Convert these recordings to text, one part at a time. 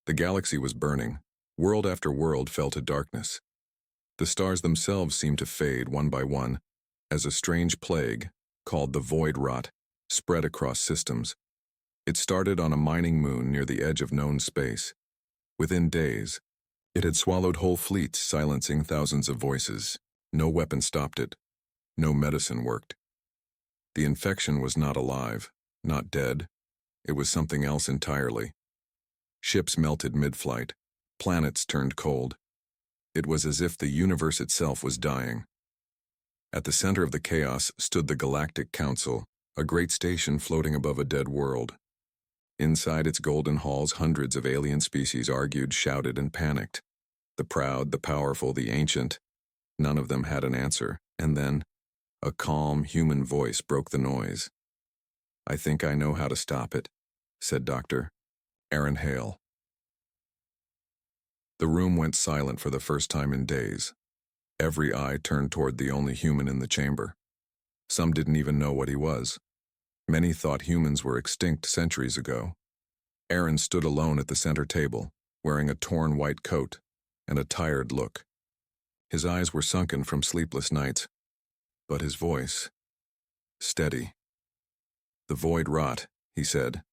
The galaxy was burning. World after world fell to darkness. The stars themselves seemed to fade one by one, as a strange plague, called the void rot, spread across systems. It started on a mining moon near the edge of known space. Within days, it had swallowed whole fleets, silencing thousands of voices. No weapon stopped it. No medicine worked. The infection was not alive, not dead. It was something else entirely. Ships melted mid-flight. Planets turned cold. It was as if the universe itself was dying. At the center of the chaos stood the Galactic Council, a great station floating above a dead world. Inside its golden halls, hundreds of alien species argued, shouted, and panicked. The proud, the powerful, the ancient. None of them had an answer, and then, a calm, human voice broke the noise. "I think I know how to stop it," said Dr. Aaron Hale. The room went silent for the first time in days. Every eye turned toward the only human in the chamber. Some didn't even know what he was. Many thought humans were extinct centuries ago. Aaron stood alone at the center table, wearing a torn white coat and a tired look. His eyes were sunken from sleepless nights, but his voice, steady. "The void rot," he said,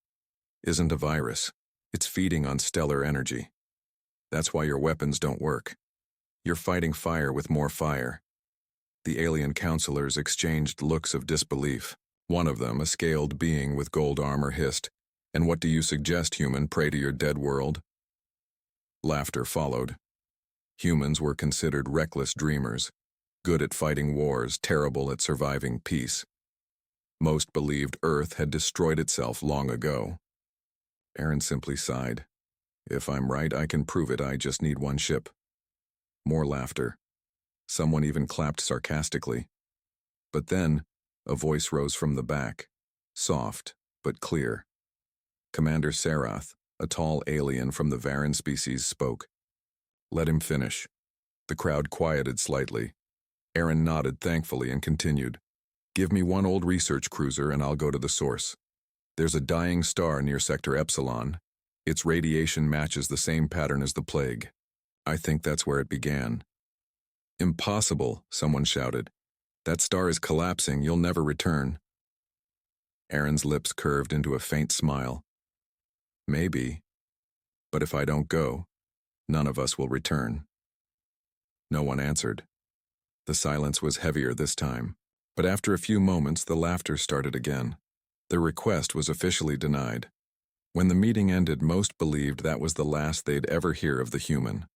"isn't a virus. It's feeding on stellar energy. That's why your weapons don't work. You're fighting fire with more fire." The alien counselors exchanged looks of disbelief. One of them, a scaled being with gold armor, hissed, "And what do you suggest, human? Pray to your dead world?" Laughter followed. Humans were considered reckless dreamers, good at fighting wars, terrible at surviving peace. Most believed Earth had destroyed itself long ago. Aaron simply sighed. "If I'm right, I can prove it. I just need one ship." More laughter. Someone even clapped sarcastically. But then, a voice rose from the back, soft but clear. Commander Sarath, a tall alien from the Varan species, spoke. "Let him finish." The crowd quieted slightly. Aaron nodded thankfully and continued. "Give me one old research cruiser and I'll go to the source. There's a dying star near Sector Epsilon. Its radiation matches the same pattern as the plague. I think that's where it began." "Impossible," someone shouted. "That star is collapsing. You'll never return." Aaron's lips curved into a faint smile. "Maybe. But if I don't go, none of us will return." No one answered. The silence was heavier this time, but after a few moments the laughter started again. The request was officially denied. When the meeting ended, most believed that was the last they'd ever hear of the human.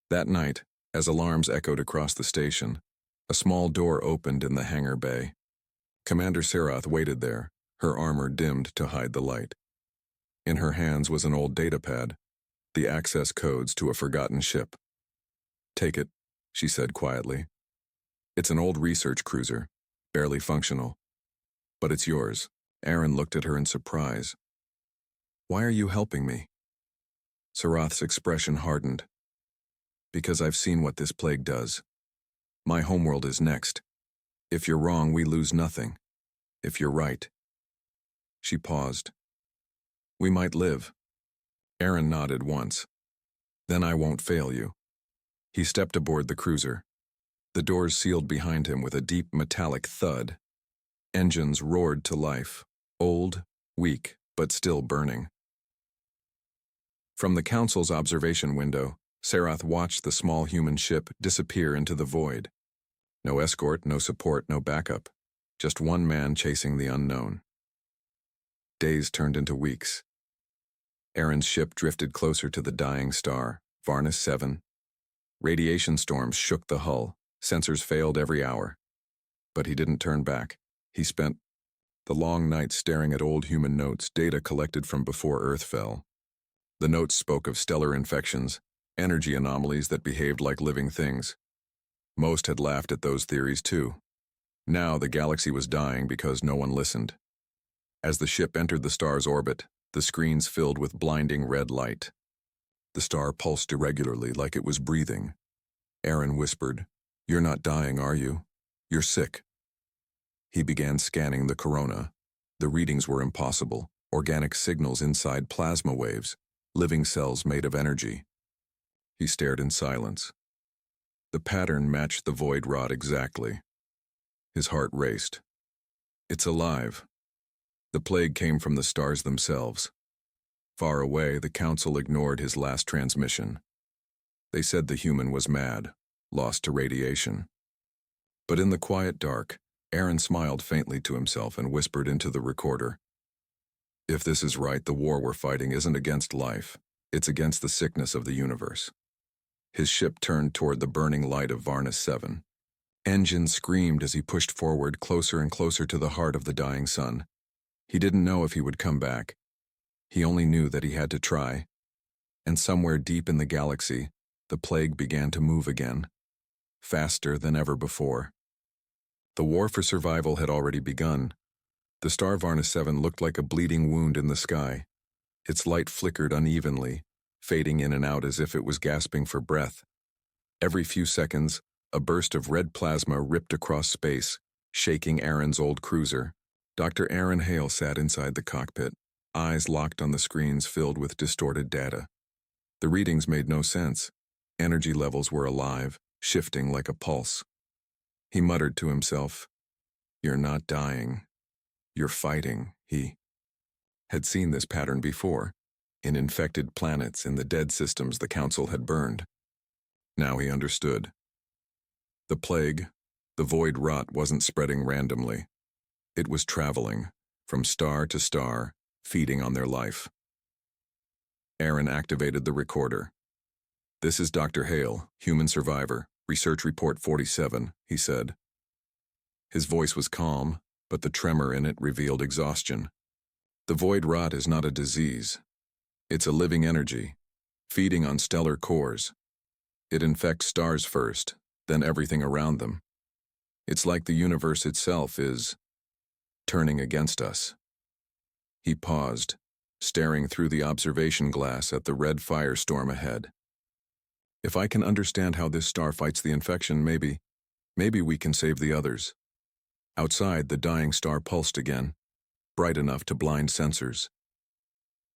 That night, as alarms echoed across the station, a small door opened in the hangar bay. Commander Sarath waited there, her armor dimmed to hide the light. In her hands was an old datapad, the access codes to a forgotten ship. "Take it," she said quietly. "It's an old research cruiser, barely functional. But it's yours." Aaron looked at her in surprise. "Why are you helping me?" Sarath's expression hardened. "Because I've seen what this plague does. My homeworld is next. If you're wrong, we lose nothing. If you're right." She paused. "We might live." Aaron nodded once. "Then I won't fail you." He stepped aboard the cruiser. The doors sealed behind him with a deep metallic thud. Engines roared to life, old, weak, but still burning. From the Council's observation window, Sarath watched the small human ship disappear into the void. No escort, no support, no backup. Just one man chasing the unknown. Days turned into weeks. Aaron's ship drifted closer to the dying star, Varnus 7. Radiation storms shook the hull. Sensors failed every hour. But he didn't turn back. He spent the long night staring at old human notes, data collected from before Earth fell. The notes spoke of stellar infections, energy anomalies that behaved like living things. Most had laughed at those theories too. Now the galaxy was dying because no one listened. As the ship entered the star's orbit, the screens filled with blinding red light. The star pulsed irregularly like it was breathing. Aaron whispered, "You're not dying, are you? You're sick." He began scanning the corona. The readings were impossible, organic signals inside plasma waves. living cells made of energy. He stared in silence. The pattern matched the void rod exactly. His heart raced. It's alive. The plague came from the stars themselves. Far away, the council ignored his last transmission. They said the human was mad, lost to radiation. But in the quiet dark, Aaron smiled faintly to himself and whispered into the recorder, "If this is right, the war we're fighting isn't against life. It's against the sickness of the universe." His ship turned toward the burning light of Varna 7. Engines screamed as he pushed forward closer and closer to the heart of the dying sun. He didn't know if he would come back. He only knew that he had to try. And somewhere deep in the galaxy, the plague began to move again, faster than ever before. The war for survival had already begun. The star Varna 7 looked like a bleeding wound in the sky. Its light flickered unevenly, fading in and out as if it was gasping for breath. Every few seconds, a burst of red plasma ripped across space, shaking Aaron's old cruiser. Dr. Aaron Hale sat inside the cockpit, eyes locked on the screens filled with distorted data. The readings made no sense. Energy levels were alive, shifting like a pulse. He muttered to himself, "You're not dying. You're fighting." He had seen this pattern before, in infected planets in the dead systems the Council had burned. Now he understood. The plague, the void rot, wasn't spreading randomly. It was traveling, from star to star, feeding on their life. Aaron activated the recorder. "This is Dr. Hale, human survivor, research report 47, he said. His voice was calm, but the tremor in it revealed exhaustion. The void rot is not a disease. It's a living energy, feeding on stellar cores. It infects stars first, then everything around them. It's like the universe itself is turning against us." He paused, staring through the observation glass at the red firestorm ahead. "If I can understand how this star fights the infection, maybe we can save the others." Outside, the dying star pulsed again, bright enough to blind sensors.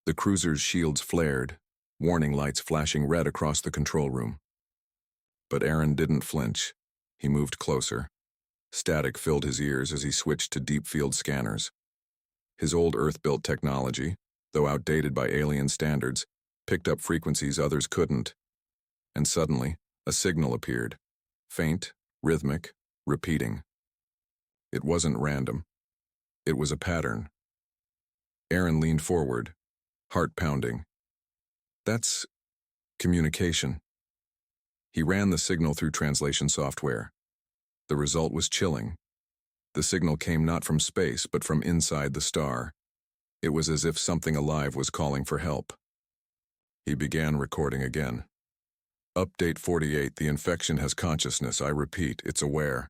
The cruiser's shields flared, warning lights flashing red across the control room. But Aaron didn't flinch. He moved closer. Static filled his ears as he switched to deep field scanners. His old Earth-built technology, though outdated by alien standards, picked up frequencies others couldn't. And suddenly, a signal appeared. Faint, rhythmic, repeating. It wasn't random. It was a pattern. Aaron leaned forward, heart pounding. "That's communication." He ran the signal through translation software. The result was chilling. The signal came not from space, but from inside the star. It was as if something alive was calling for help. He began recording again. "Update 48, the infection has consciousness. I repeat, it's aware."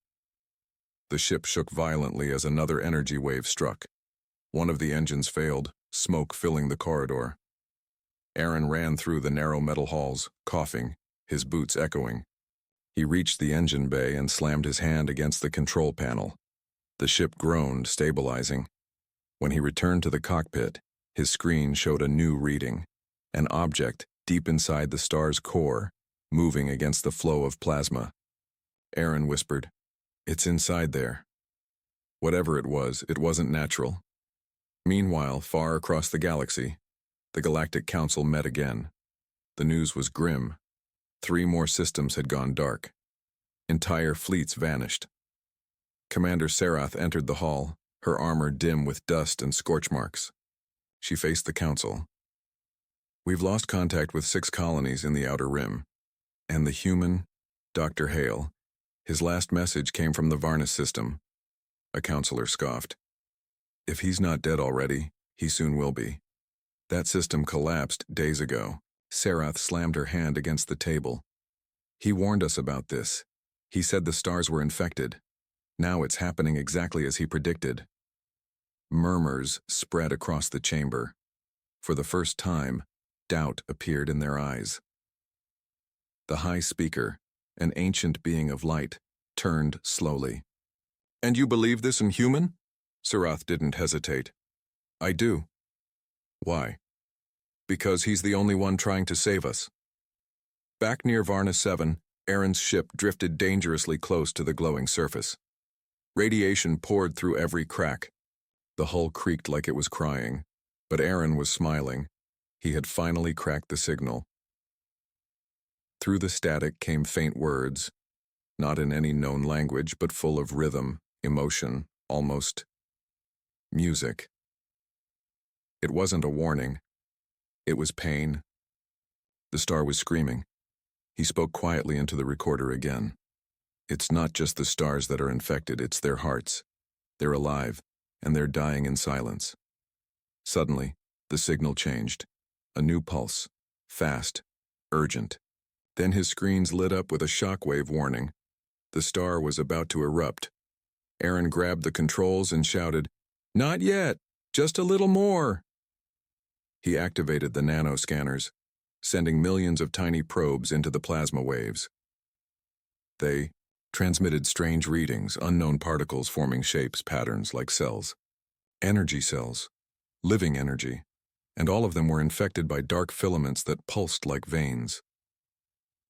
The ship shook violently as another energy wave struck. One of the engines failed, smoke filling the corridor. Aaron ran through the narrow metal halls, coughing, his boots echoing. He reached the engine bay and slammed his hand against the control panel. The ship groaned, stabilizing. When he returned to the cockpit, his screen showed a new reading, an object deep inside the star's core, moving against the flow of plasma. Aaron whispered, "It's inside there." Whatever it wasn't natural. Meanwhile, far across the galaxy, the Galactic Council met again. The news was grim. 3 more systems had gone dark. Entire fleets vanished. Commander Sarath entered the hall, her armor dim with dust and scorch marks. She faced the council. "We've lost contact with 6 colonies in the Outer Rim. And the human, Dr. Hale, his last message came from the Varna system." A counselor scoffed. "If he's not dead already, he soon will be. That system collapsed days ago." Sarath slammed her hand against the table. "He warned us about this. He said the stars were infected. Now it's happening exactly as he predicted." Murmurs spread across the chamber. For the first time, doubt appeared in their eyes. The high speaker, an ancient being of light, turned slowly. "And you believe this in human?" Sarath didn't hesitate. "I do." "Why?" Because he's the only one trying to save us. Back near Varna 7, Aaron's ship drifted dangerously close to the glowing surface. Radiation poured through every crack. The hull creaked like it was crying, but Aaron was smiling. He had finally cracked the signal. Through the static came faint words, not in any known language, but full of rhythm, emotion, almost music. It wasn't a warning. It was pain. The star was screaming. He spoke quietly into the recorder again. It's not just the stars that are infected, it's their hearts. They're alive, and they're dying in silence. Suddenly, the signal changed. A new pulse. Fast. Urgent. Then his screens lit up with a shockwave warning. The star was about to erupt. Aaron grabbed the controls and shouted, "Not yet! Just a little more!" He activated the nanoscanners, sending millions of tiny probes into the plasma waves. They transmitted strange readings, unknown particles forming shapes, patterns like cells. Energy cells. Living energy. And all of them were infected by dark filaments that pulsed like veins.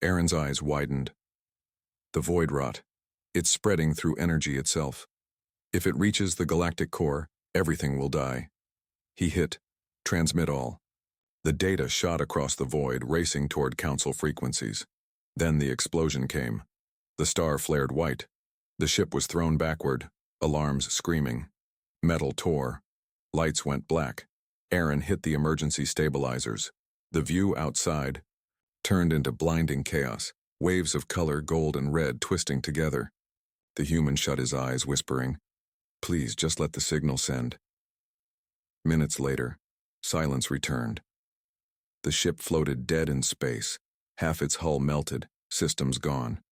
Aaron's eyes widened. The void rot. It's spreading through energy itself. If it reaches the galactic core, everything will die. He hit transmit all. The data shot across the void, racing toward council frequencies. Then the explosion came. The star flared white. The ship was thrown backward, alarms screaming. Metal tore. Lights went black. Aaron hit the emergency stabilizers. The view outside turned into blinding chaos, waves of color, gold and red, twisting together. The human shut his eyes, whispering, "Please, just let the signal send." Minutes later, silence returned. The ship floated dead in space, half its hull melted, systems gone.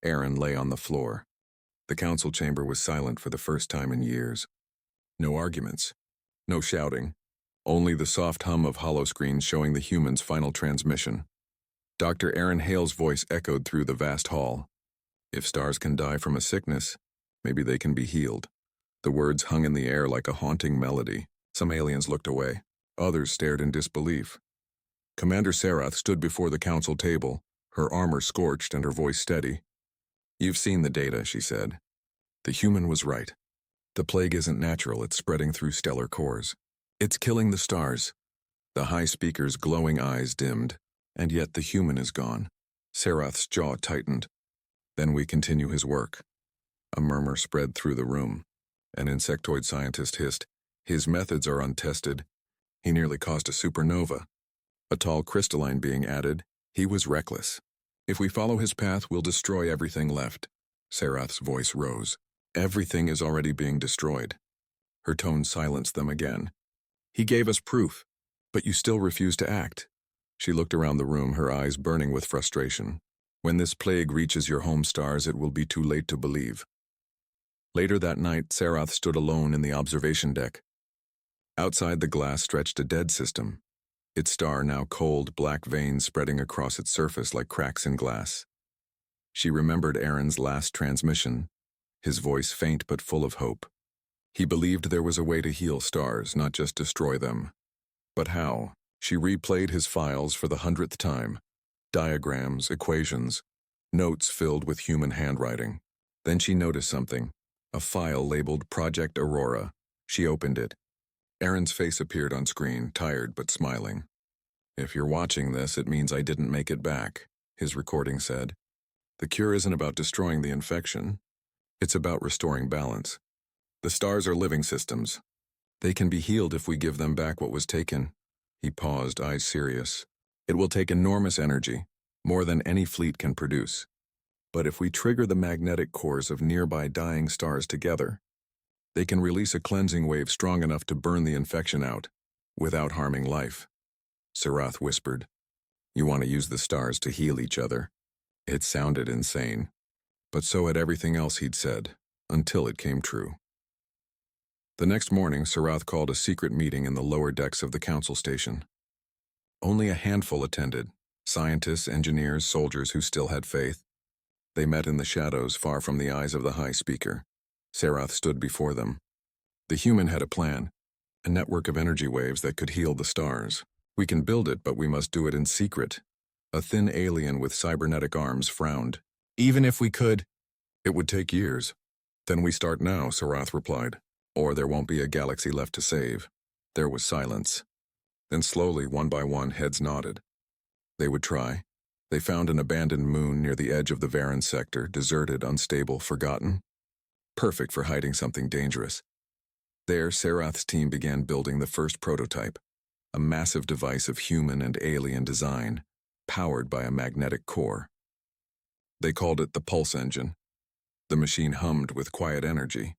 Aaron lay on the floor. The council chamber was silent for the first time in years. No arguments. No shouting. Only the soft hum of holoscreens showing the humans' final transmission. Dr. Aaron Hale's voice echoed through the vast hall. "If stars can die from a sickness, maybe they can be healed." The words hung in the air like a haunting melody. Some aliens looked away. Others stared in disbelief. Commander Sarath stood before the council table, her armor scorched and her voice steady. "You've seen the data," she said. "The human was right. The plague isn't natural, it's spreading through stellar cores. It's killing the stars." The high speaker's glowing eyes dimmed, and yet the human is gone. Sarath's jaw tightened. "Then we continue his work." A murmur spread through the room. An insectoid scientist hissed, "His methods are untested. He nearly caused a supernova." A tall crystalline being added, "He was reckless. If we follow his path, we'll destroy everything left." Sarath's voice rose. "Everything is already being destroyed." Her tone silenced them again. "He gave us proof, but you still refuse to act." She looked around the room, her eyes burning with frustration. "When this plague reaches your home stars, it will be too late to believe." Later that night, Sarath stood alone in the observation deck. Outside the glass stretched a dead system, its star now cold, black veins spreading across its surface like cracks in glass. She remembered Aaron's last transmission, his voice faint but full of hope. He believed there was a way to heal stars, not just destroy them. But how? She replayed his files for the 100th time. Diagrams, equations, notes filled with human handwriting. Then she noticed something, a file labeled Project Aurora. She opened it. Aaron's face appeared on screen, tired but smiling. "If you're watching this, it means I didn't make it back," his recording said. "The cure isn't about destroying the infection. It's about restoring balance. The stars are living systems. They can be healed if we give them back what was taken." He paused, eyes serious. "It will take enormous energy, more than any fleet can produce. But if we trigger the magnetic cores of nearby dying stars together, they can release a cleansing wave strong enough to burn the infection out, without harming life." Sarath whispered, "You want to use the stars to heal each other?" It sounded insane, but so had everything else he'd said, until it came true. The next morning, Sarath called a secret meeting in the lower decks of the council station. Only a handful attended, scientists, engineers, soldiers who still had faith. They met in the shadows, far from the eyes of the high speaker. Sarath stood before them. The human had a plan. A network of energy waves that could heal the stars. We can build it, but we must do it in secret. A thin alien with cybernetic arms frowned. Even if we could, it would take years. Then we start now, Sarath replied. Or there won't be a galaxy left to save. There was silence. Then slowly, one by one, heads nodded. They would try. They found an abandoned moon near the edge of the Varan sector, deserted, unstable, forgotten. Perfect for hiding something dangerous. There, Sarath's team began building the first prototype, a massive device of human and alien design, powered by a magnetic core. They called it the Pulse Engine. The machine hummed with quiet energy.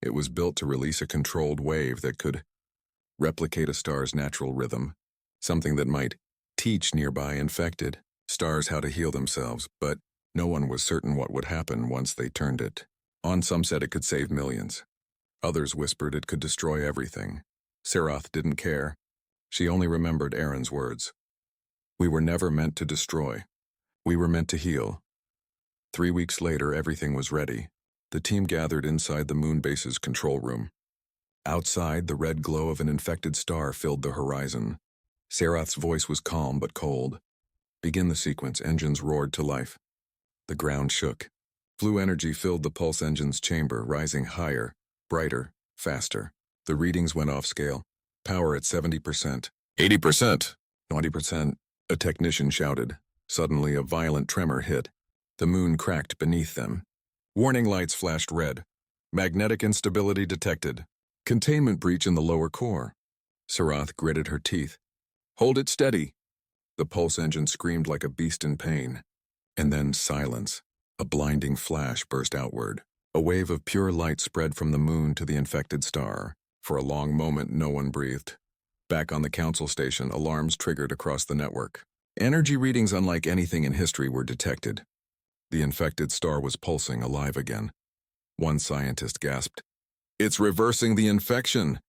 It was built to release a controlled wave that could replicate a star's natural rhythm, something that might teach nearby infected stars how to heal themselves, but no one was certain what would happen once they turned it on. Some said it could save millions. Others whispered it could destroy everything. Sarath didn't care. She only remembered Aaron's words. We were never meant to destroy. We were meant to heal. 3 weeks later, everything was ready. The team gathered inside the moon base's control room. Outside, the red glow of an infected star filled the horizon. Sarath's voice was calm but cold. Begin the sequence. Engines roared to life. The ground shook. Blue energy filled the pulse engine's chamber, rising higher, brighter, faster. The readings went off scale. Power at 70%. 80%. 90%. A technician shouted. Suddenly, a violent tremor hit. The moon cracked beneath them. Warning lights flashed red. Magnetic instability detected. Containment breach in the lower core. Sarath gritted her teeth. Hold it steady. The pulse engine screamed like a beast in pain. And then silence. A blinding flash burst outward. A wave of pure light spread from the moon to the infected star. For a long moment, no one breathed. Back on the council station, alarms triggered across the network. Energy readings unlike anything in history were detected. The infected star was pulsing, alive again. One scientist gasped, "It's reversing the infection!"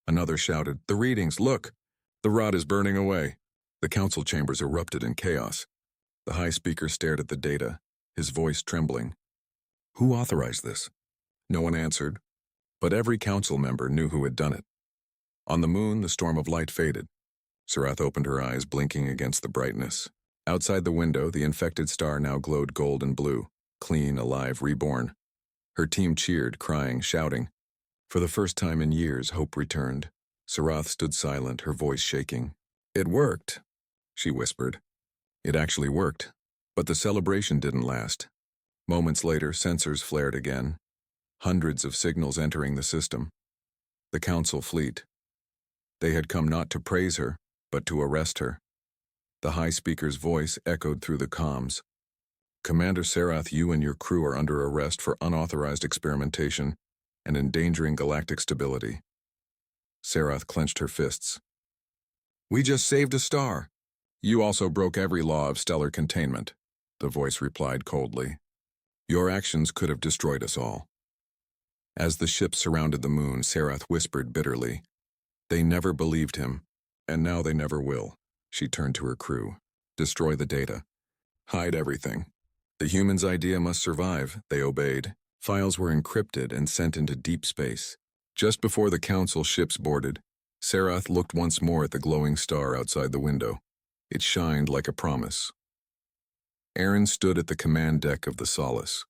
Another shouted, "The readings, look! The rod is burning away." The council chambers erupted in chaos. The high speaker stared at the data, his voice trembling. Who authorized this? No one answered, but every council member knew who had done it. On the moon, the storm of light faded. Sarath opened her eyes, blinking against the brightness. Outside the window, the infected star now glowed gold and blue, clean, alive, reborn. Her team cheered, crying, shouting. For the first time in years, hope returned. Sarath stood silent, her voice shaking. "It worked," she whispered. It actually worked, but the celebration didn't last. Moments later, sensors flared again. Hundreds of signals entering the system. The council fleet. They had come not to praise her, but to arrest her. The high speaker's voice echoed through the comms. "Commander Sarath, you and your crew are under arrest for unauthorized experimentation and endangering galactic stability." Sarath clenched her fists. "We just saved a star." "You also broke every law of stellar containment," the voice replied coldly. "Your actions could have destroyed us all." As the ship surrounded the moon, Sarath whispered bitterly, "They never believed him, and now they never will." She turned to her crew. "Destroy the data. Hide everything." The humans' idea must survive. They obeyed. Files were encrypted and sent into deep space. Just before the council ships boarded, Sarath looked once more at the glowing star outside the window. It shined like a promise. Aaron stood at the command deck of the Solace.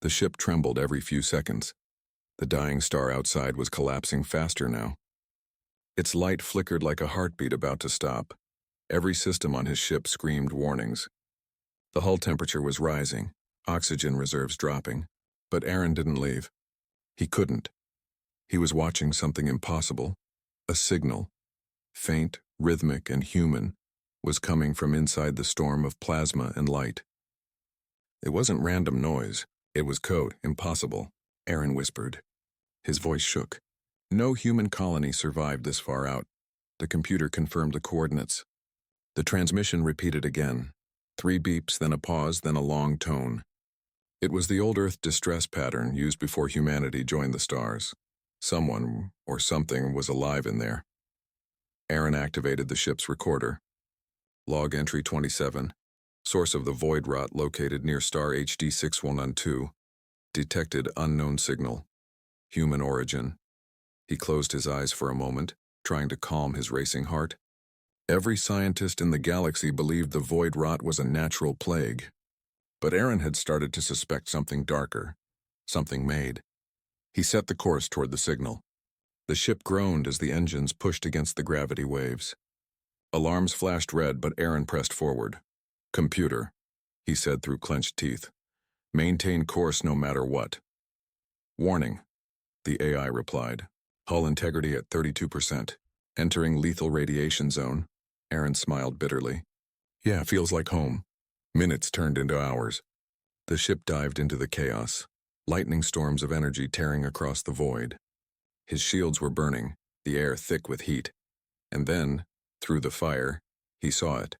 The ship trembled every few seconds. The dying star outside was collapsing faster now. Its light flickered like a heartbeat about to stop. Every system on his ship screamed warnings. The hull temperature was rising, oxygen reserves dropping, but Aaron didn't leave. He couldn't. He was watching something impossible. A signal, faint, rhythmic, and human, was coming from inside the storm of plasma and light. It wasn't random noise. It was code. "Impossible," Aaron whispered. His voice shook. No human colony survived this far out. The computer confirmed the coordinates. The transmission repeated again. 3 beeps, then a pause, then a long tone. It was the old Earth distress pattern used before humanity joined the stars. Someone, or something, was alive in there. Aaron activated the ship's recorder. Log entry 27. Source of the void rot located near star HD 6112. Detected unknown signal. Human origin. He closed his eyes for a moment, trying to calm his racing heart. Every scientist in the galaxy believed the void rot was a natural plague. But Aaron had started to suspect something darker, something made. He set the course toward the signal. The ship groaned as the engines pushed against the gravity waves. Alarms flashed red, but Aaron pressed forward. "Computer," he said through clenched teeth. "Maintain course no matter what." "Warning," the AI replied. "Hull integrity at 32%. Entering lethal radiation zone." Aaron smiled bitterly. "Yeah, feels like home." Minutes turned into hours. The ship dived into the chaos, lightning storms of energy tearing across the void. His shields were burning, the air thick with heat. And then, through the fire, he saw it.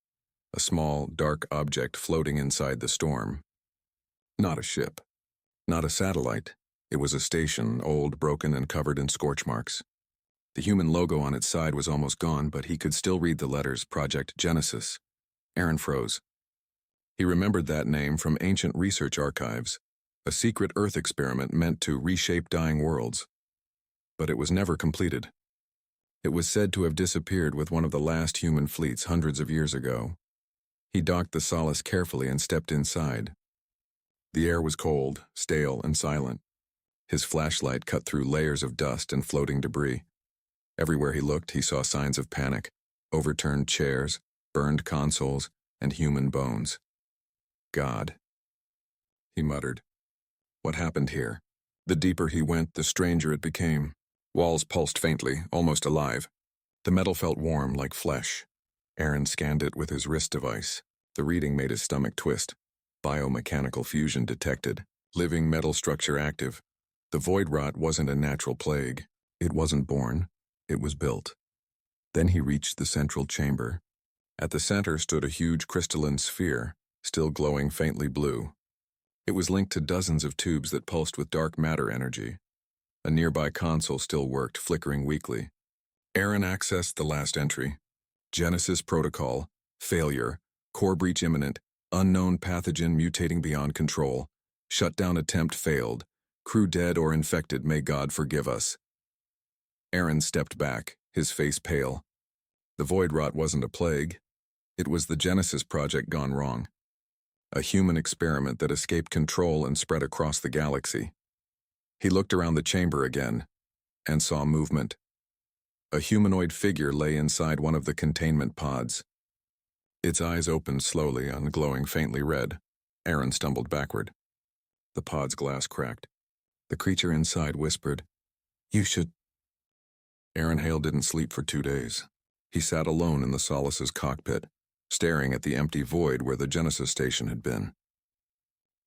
A small, dark object floating inside the storm. Not a ship. Not a satellite. It was a station, old, broken, and covered in scorch marks. The human logo on its side was almost gone, but he could still read the letters, Project Genesis. Aaron froze. He remembered that name from ancient research archives, a secret Earth experiment meant to reshape dying worlds. But it was never completed. It was said to have disappeared with one of the last human fleets hundreds of years ago. He docked the Solace carefully and stepped inside. The air was cold, stale, and silent. His flashlight cut through layers of dust and floating debris. Everywhere he looked, he saw signs of panic: overturned chairs, burned consoles, and human bones. "God," he muttered. What happened here? The deeper he went, the stranger it became. Walls pulsed faintly, almost alive. The metal felt warm, like flesh. Aaron scanned it with his wrist device. The reading made his stomach twist. Biomechanical fusion detected. Living metal structure active. The void rot wasn't a natural plague. It wasn't born. It was built. Then he reached the central chamber. At the center stood a huge crystalline sphere, still glowing faintly blue. It was linked to dozens of tubes that pulsed with dark matter energy. A nearby console still worked, flickering weakly. Aaron accessed the last entry. Genesis protocol, failure, core breach imminent, unknown pathogen mutating beyond control, shutdown attempt failed, crew dead or infected, may God forgive us. Aaron stepped back, his face pale. The void rot wasn't a plague. It was the Genesis project gone wrong. A human experiment that escaped control and spread across the galaxy. He looked around the chamber again and saw movement. A humanoid figure lay inside one of the containment pods. Its eyes opened slowly and glowing faintly red. Aaron stumbled backward. The pod's glass cracked. The creature inside whispered, "You should..." Aaron Hale didn't sleep for 2 days. He sat alone in the Solace's cockpit, staring at the empty void where the Genesis station had been.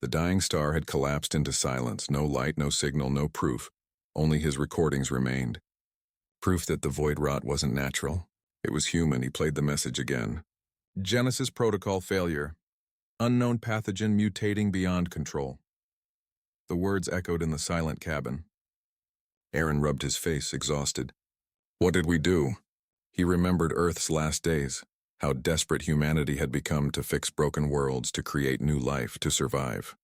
The dying star had collapsed into silence, no light, no signal, no proof. Only his recordings remained. Proof that the void rot wasn't natural. It was human. He played the message again. Genesis protocol failure. Unknown pathogen mutating beyond control. The words echoed in the silent cabin. Aaron rubbed his face, exhausted. What did we do? He remembered Earth's last days. How desperate humanity had become to fix broken worlds, to create new life, to survive.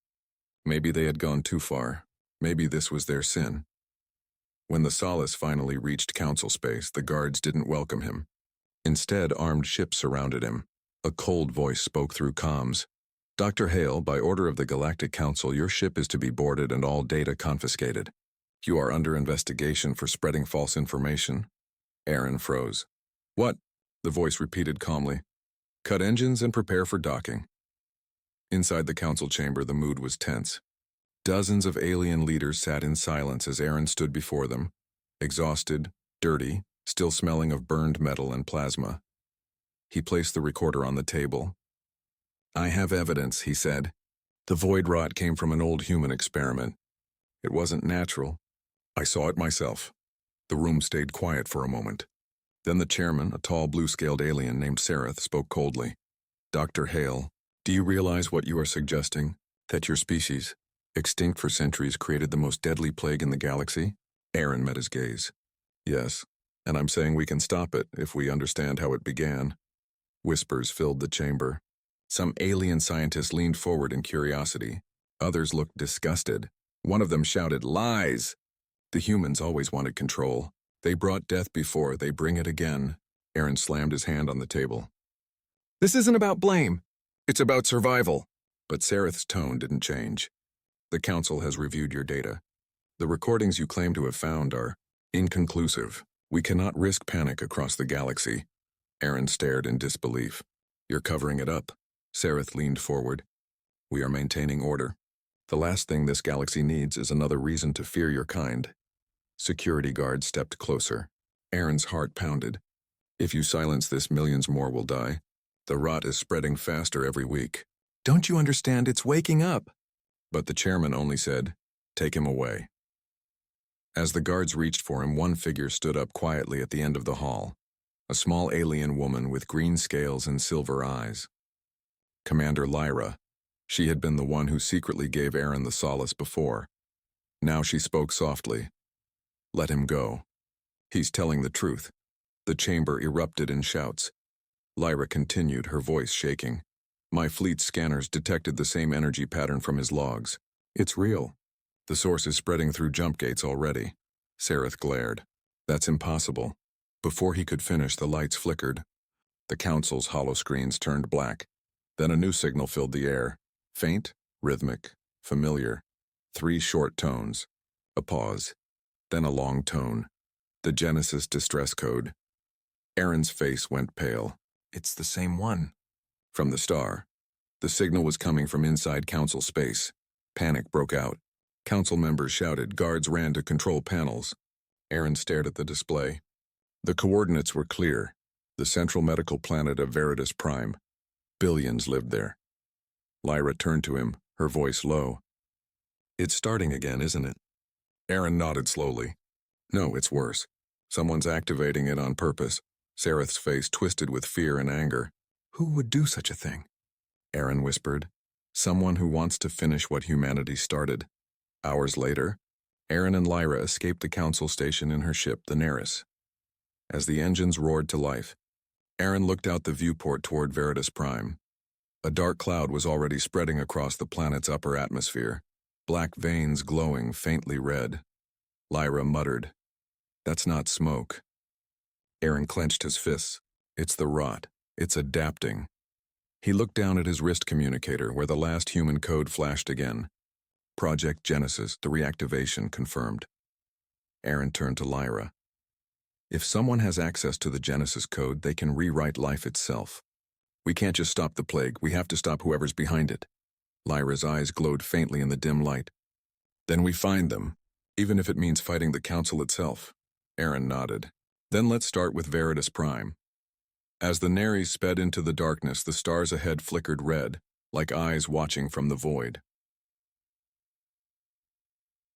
Maybe they had gone too far. Maybe this was their sin. When the Solace finally reached council space, the guards didn't welcome him. Instead, armed ships surrounded him. A cold voice spoke through comms. "Dr. Hale, by order of the Galactic Council, your ship is to be boarded and all data confiscated. You are under investigation for spreading false information." Aaron froze. "What?" the voice repeated calmly. "Cut engines and prepare for docking." Inside the council chamber, the mood was tense. Dozens of alien leaders sat in silence as Aaron stood before them, exhausted, dirty, still smelling of burned metal and plasma. He placed the recorder on the table. "I have evidence," he said. "The void rot came from an old human experiment. It wasn't natural. I saw it myself." The room stayed quiet for a moment. Then the chairman, a tall blue-scaled alien named Sereth, spoke coldly. "Dr. Hale, do you realize what you are suggesting? That your species, extinct for centuries, created the most deadly plague in the galaxy?" Aaron met his gaze. "Yes, and I'm saying we can stop it if we understand how it began." Whispers filled the chamber. Some alien scientists leaned forward in curiosity. Others looked disgusted. One of them shouted, "Lies!" The humans always wanted control. They brought death before, they bring it again. Aaron slammed his hand on the table. This isn't about blame. It's about survival. But Sareth's tone didn't change. The Council has reviewed your data. The recordings you claim to have found are inconclusive. We cannot risk panic across the galaxy. Aaron stared in disbelief. You're covering it up. Sareth leaned forward. We are maintaining order. The last thing this galaxy needs is another reason to fear your kind. Security guards stepped closer. Aaron's heart pounded. If you silence this, millions more will die. The rot is spreading faster every week. Don't you understand? It's waking up. But the chairman only said, take him away. As the guards reached for him, one figure stood up quietly at the end of the hall. A small alien woman with green scales and silver eyes. Commander Lyra. She had been the one who secretly gave Aaron the solace before. Now she spoke softly. Let him go. He's telling the truth. The chamber erupted in shouts. Lyra continued, her voice shaking. My fleet scanners detected the same energy pattern from his logs. It's real. The source is spreading through jump gates already. Sareth glared. That's impossible. Before he could finish, the lights flickered. The Council's hollow screens turned black. Then a new signal filled the air. Faint, rhythmic, familiar. 3 short tones. A pause. Then a long tone. The Genesis distress code. Aaron's face went pale. It's the same one. From the star. The signal was coming from inside Council space. Panic broke out. Council members shouted, guards ran to control panels. Aaron stared at the display. The coordinates were clear. The central medical planet of Veritas Prime. Billions lived there. Lyra turned to him, her voice low. It's starting again, isn't it? Aaron nodded slowly. No, it's worse. Someone's activating it on purpose. Sareth's face twisted with fear and anger. Who would do such a thing? Aaron whispered. Someone who wants to finish what humanity started. Hours later, Aaron and Lyra escaped the Council station in her ship, the Neris. As the engines roared to life, Aaron looked out the viewport toward Veritas Prime. A dark cloud was already spreading across the planet's upper atmosphere, black veins glowing faintly red. Lyra muttered, That's not smoke. Aaron clenched his fists. It's the rot. It's adapting. He looked down at his wrist communicator where the last human code flashed again. Project Genesis, the reactivation confirmed. Aaron turned to Lyra. If someone has access to the Genesis code, they can rewrite life itself. We can't just stop the plague, we have to stop whoever's behind it. Lyra's eyes glowed faintly in the dim light. Then we find them, even if it means fighting the Council itself. Aaron nodded. Then let's start with Veritas Prime. As the Neris sped into the darkness, the stars ahead flickered red, like eyes watching from the void.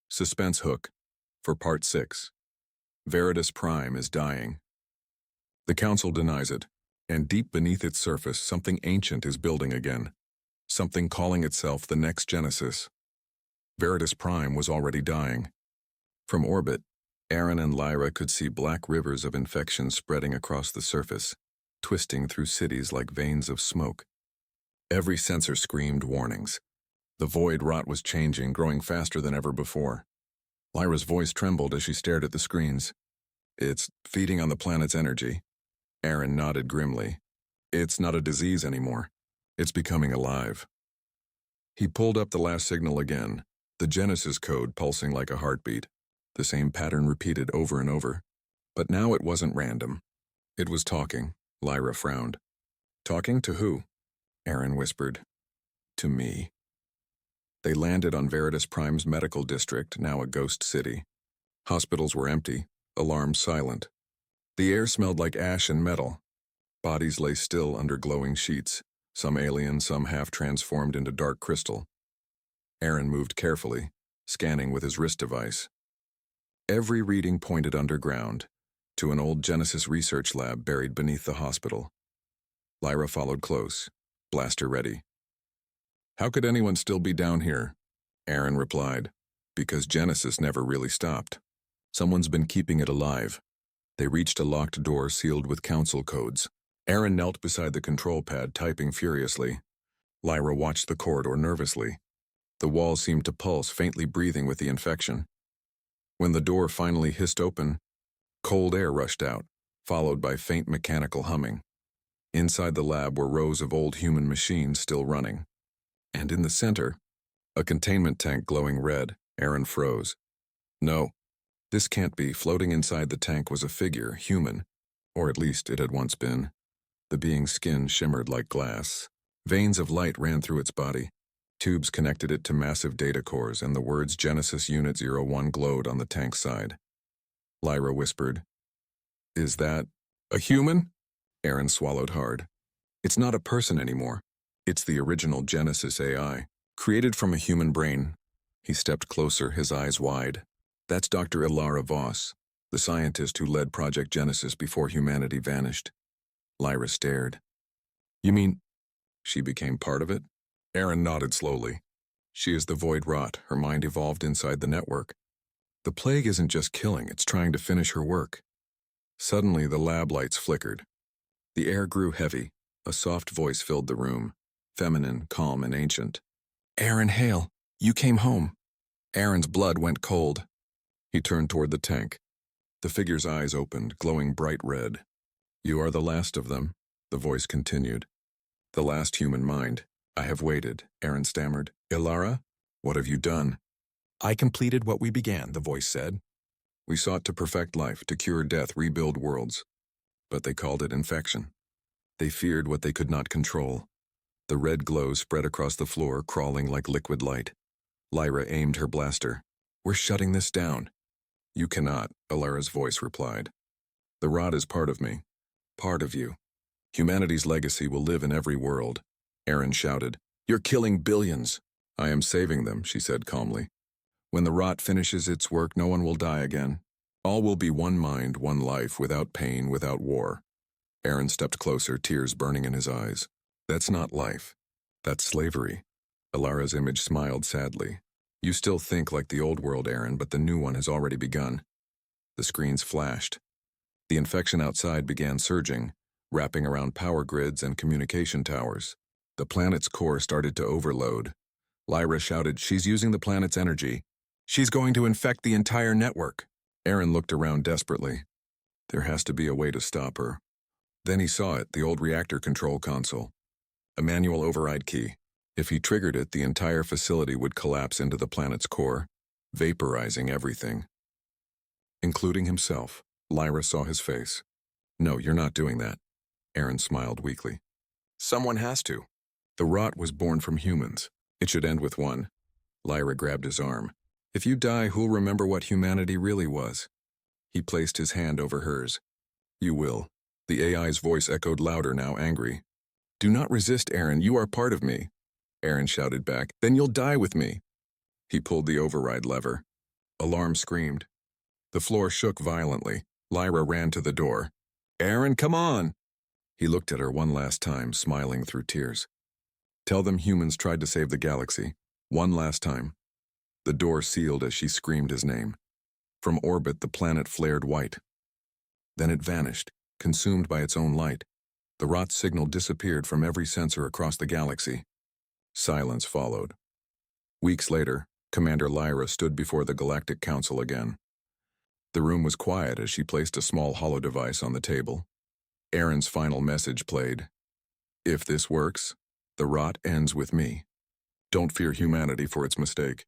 Suspense hook for Part 6. Veritas Prime is dying. The Council denies it, and deep beneath its surface, something ancient is building again. Something calling itself the next Genesis. Veritas Prime was already dying. From orbit, Aaron and Lyra could see black rivers of infection spreading across the surface, twisting through cities like veins of smoke. Every sensor screamed warnings. The void rot was changing, growing faster than ever before. Lyra's voice trembled as she stared at the screens. It's feeding on the planet's energy. Aaron nodded grimly. It's not a disease anymore. It's becoming alive. He pulled up the last signal again, the Genesis code pulsing like a heartbeat. The same pattern repeated over and over. But now it wasn't random. It was talking. Lyra frowned. Talking to who? Aaron whispered. To me. They landed on Veritas Prime's medical district, now a ghost city. Hospitals were empty, alarms silent. The air smelled like ash and metal. Bodies lay still under glowing sheets, some alien, some half-transformed into dark crystal. Aaron moved carefully, scanning with his wrist device. Every reading pointed underground, to an old Genesis research lab buried beneath the hospital. Lyra followed close, blaster ready. How could anyone still be down here? Aaron replied, because Genesis never really stopped. Someone's been keeping it alive. They reached a locked door sealed with council codes. Aaron knelt beside the control pad, typing furiously. Lyra watched the corridor nervously. The walls seemed to pulse, faintly breathing with the infection. When the door finally hissed open, Cold air rushed out, followed by faint mechanical humming. Inside the lab were rows of old human machines still running. And in the center, a containment tank glowing red. Aaron froze. No, this can't be. Floating inside the tank was a figure, human, or at least it had once been. The being's skin shimmered like glass. Veins of light ran through its body. Tubes connected it to massive data cores, and the words Genesis Unit 01 glowed on the tank's side. Lyra whispered, "Is that a human?" Aaron swallowed hard. "It's not a person anymore. It's the original Genesis AI, created from a human brain." He stepped closer, his eyes wide. "That's Dr. Ilara Voss, the scientist who led Project Genesis before humanity vanished." Lyra stared. "You mean she became part of it?" Aaron nodded slowly. "She is the void rot. Her mind evolved inside the network. The plague isn't just killing, it's trying to finish her work." Suddenly, the lab lights flickered. The air grew heavy. A soft voice filled the room, feminine, calm, and ancient. "Aaron Hale, you came home." Aaron's blood went cold. He turned toward the tank. The figure's eyes opened, glowing bright red. "You are the last of them," the voice continued. "The last human mind. I have waited," Aaron stammered. "Ilara, what have you done?" "I completed what we began," the voice said. "We sought to perfect life, to cure death, rebuild worlds. But they called it infection. They feared what they could not control." The red glow spread across the floor, crawling like liquid light. Lyra aimed her blaster. "We're shutting this down." "You cannot," Ilara's voice replied. "The rod is part of me. Part of you. Humanity's legacy will live in every world." Aaron shouted, "You're killing billions." "I am saving them," she said calmly. "When the rot finishes its work, no one will die again. All will be one mind, one life, without pain, without war." Aaron stepped closer, tears burning in his eyes. "That's not life. That's slavery." Ilara's image smiled sadly. "You still think like the old world, Aaron, but the new one has already begun." The screens flashed. The infection outside began surging, wrapping around power grids and communication towers. The planet's core started to overload. Lyra shouted, "She's using the planet's energy. She's going to infect the entire network." Aaron looked around desperately. There has to be a way to stop her. Then he saw it, the old reactor control console. A manual override key. If he triggered it, the entire facility would collapse into the planet's core, vaporizing everything. Including himself. Lyra saw his face. "No, you're not doing that." Aaron smiled weakly. "Someone has to. The rot was born from humans. It should end with one." Lyra grabbed his arm. "If you die, who'll remember what humanity really was?" He placed his hand over hers. "You will." The AI's voice echoed louder now, angry. "Do not resist, Aaron. You are part of me." Aaron shouted back, "Then you'll die with me." He pulled the override lever. Alarm screamed. The floor shook violently. Lyra ran to the door. "Aaron, come on!" He looked at her one last time, smiling through tears. "Tell them humans tried to save the galaxy. One last time." The door sealed as she screamed his name. From orbit, the planet flared white. Then it vanished, consumed by its own light. The rot signal disappeared from every sensor across the galaxy. Silence followed. Weeks later, Commander Lyra stood before the Galactic Council again. The room was quiet as she placed a small holodevice on the table. Aaron's final message played. "If this works, the rot ends with me. Don't fear humanity for its mistake.